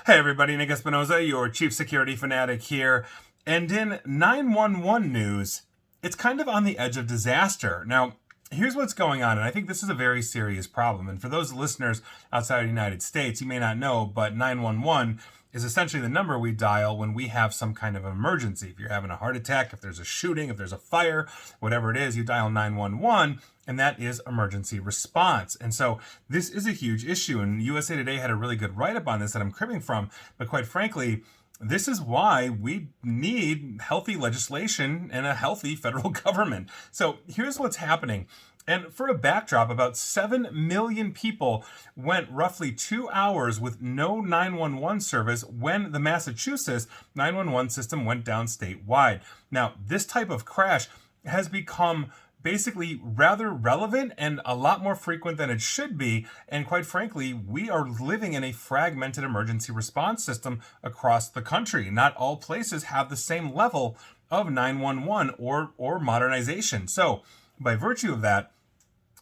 Hey everybody, Nick Espinoza, your chief security fanatic here. And in 911 news, it's kind of on the edge of disaster. Now, here's what's going on, and I think this is a very serious problem. And for those listeners outside of the United States, you may not know, but 911 is essentially the number we dial when we have some kind of emergency. If you're having a heart attack, if there's a shooting, if there's a fire, whatever it is, you dial 911, and that is emergency response. And so this is a huge issue, and USA Today had a really good write-up on this that I'm cribbing from, but quite frankly, this is why we need healthy legislation and a healthy federal government. So here's what's happening. And for a backdrop, about 7 million people went roughly 2 hours with no 911 service when the Massachusetts 911 system went down statewide. Now, this type of crash has become basically rather relevant and a lot more frequent than it should be. And quite frankly, we are living in a fragmented emergency response system across the country. Not all places have the same level of 911 or modernization. So by virtue of that,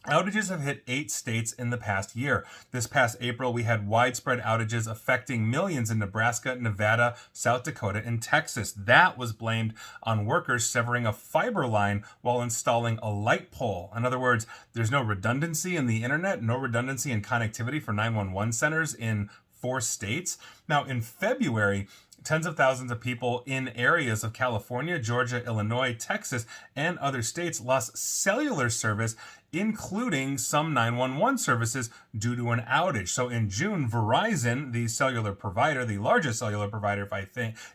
outages have hit 8 states in the past year. This past April, we had widespread outages affecting millions in Nebraska, Nevada, South Dakota, and Texas. That was blamed on workers severing a fiber line while installing a light pole. In other words, there's no redundancy in the internet, no redundancy in connectivity for 911 centers in 4 states. Now, in February, tens of thousands of people in areas of California, Georgia, Illinois, Texas, and other states lost cellular service, including some 911 services due to an outage. So in June, Verizon, the cellular provider, the largest cellular provider,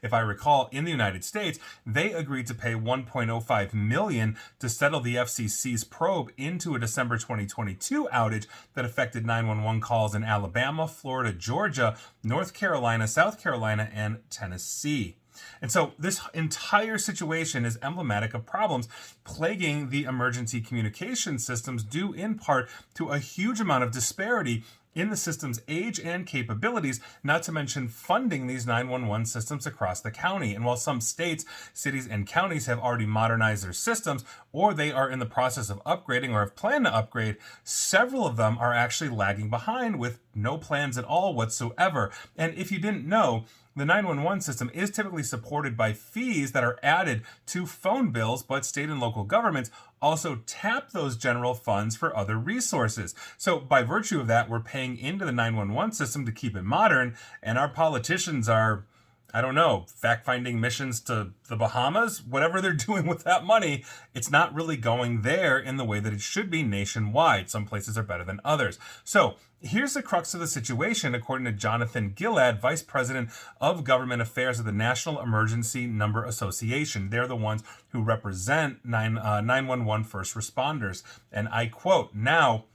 if I recall, in the United States, they agreed to pay $1.05 million to settle the FCC's probe into a December 2022 outage that affected 911 calls in Alabama, Florida, Georgia, North Carolina, South Carolina, and Tennessee. And so this entire situation is emblematic of problems plaguing the emergency communication systems due in part to a huge amount of disparity in the system's age and capabilities, not to mention funding these 911 systems across the county. And while some states, cities, and counties have already modernized their systems, or they are in the process of upgrading or have planned to upgrade, several of them are actually lagging behind with no plans at all whatsoever. And if you didn't know, the 911 system is typically supported by fees that are added to phone bills, but state and local governments also tap those general funds for other resources. So by virtue of that, we're paying into the 911 system to keep it modern, and our politicians are, I don't know, fact-finding missions to the Bahamas, whatever they're doing with that money, it's not really going there in the way that it should be nationwide. Some places are better than others. So here's the crux of the situation, according to Jonathan Gilad, Vice President of Government Affairs of the National Emergency Number Association. They're the ones who represent 911 first responders. And I quote, "Now,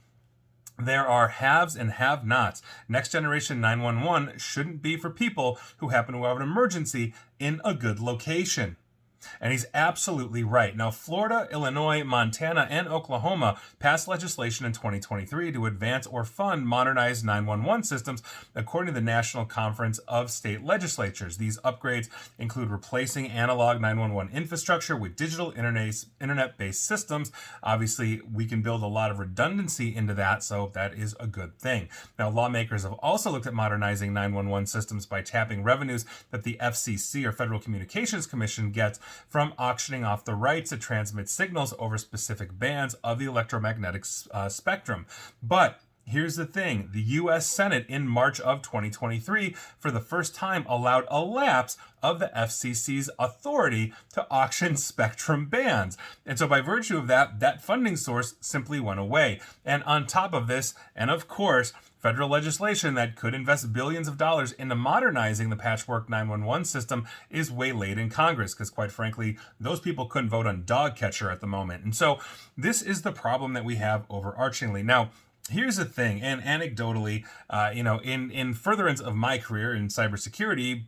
there are haves and have-nots. Next generation 911 shouldn't be for people who happen to have an emergency in a good location." And he's absolutely right. Now, Florida, Illinois, Montana, and Oklahoma passed legislation in 2023 to advance or fund modernized 911 systems, according to the National Conference of State Legislatures. These upgrades include replacing analog 911 infrastructure with digital internet-based systems. Obviously, we can build a lot of redundancy into that, so that is a good thing. Now, lawmakers have also looked at modernizing 911 systems by tapping revenues that the FCC, or Federal Communications Commission, gets from auctioning off the rights to transmit signals over specific bands of the electromagnetic spectrum. But here's the thing. The U.S. Senate in March of 2023, for the first time, allowed a lapse of the FCC's authority to auction spectrum bands. And so by virtue of that, that funding source simply went away. And on top of this, and of course, federal legislation that could invest billions of dollars into modernizing the patchwork 911 system is waylaid in Congress, because quite frankly, those people couldn't vote on dog catcher at the moment. And so this is the problem that we have overarchingly. Now, here's the thing, and anecdotally, in furtherance of my career in cybersecurity,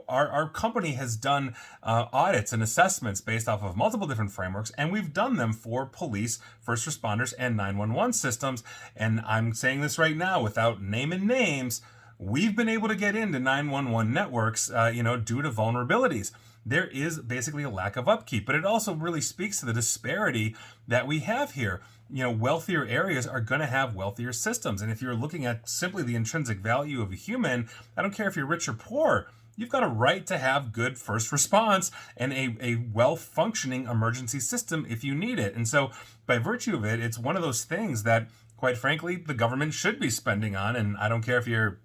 our company has done audits and assessments based off of multiple different frameworks, and we've done them for police, first responders, and 911 systems. And I'm saying this right now without naming names. We've been able to get into 911 networks, due to vulnerabilities. There is basically a lack of upkeep, but it also really speaks to the disparity that we have here. wealthier areas are going to have wealthier systems. And if you're looking at simply the intrinsic value of a human, I don't care if you're rich or poor, you've got a right to have good first response and a well-functioning emergency system if you need it. And so by virtue of it, it's one of those things that, quite frankly, the government should be spending on. And I don't care if you're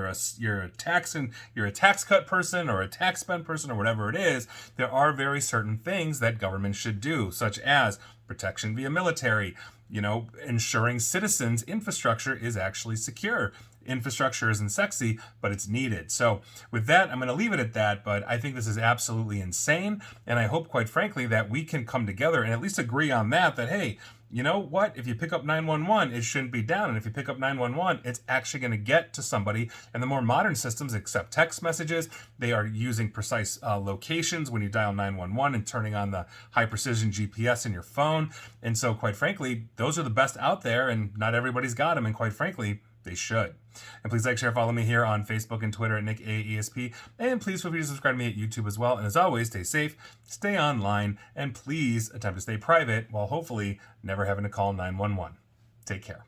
a tax cut person or a tax spend person or whatever it is. There are very certain things that government should do, such as protection via military, ensuring citizens' infrastructure is actually secure. Infrastructure isn't sexy, but it's needed. So with that, I'm going to leave it at that, but I think this is absolutely insane. And I hope, quite frankly, that we can come together and at least agree on that, hey, you know what? If you pick up 911, it shouldn't be down. And if you pick up 911, it's actually going to get to somebody. And the more modern systems accept text messages. They are using precise locations when you dial 911 and turning on the high precision GPS in your phone. And so, quite frankly, those are the best out there, and not everybody's got them. And quite frankly, they should. And please like, share, follow me here on Facebook and Twitter at NickAESP. And please feel free to subscribe to me at YouTube as well. And as always, stay safe, stay online, and please attempt to stay private while hopefully never having to call 911. Take care.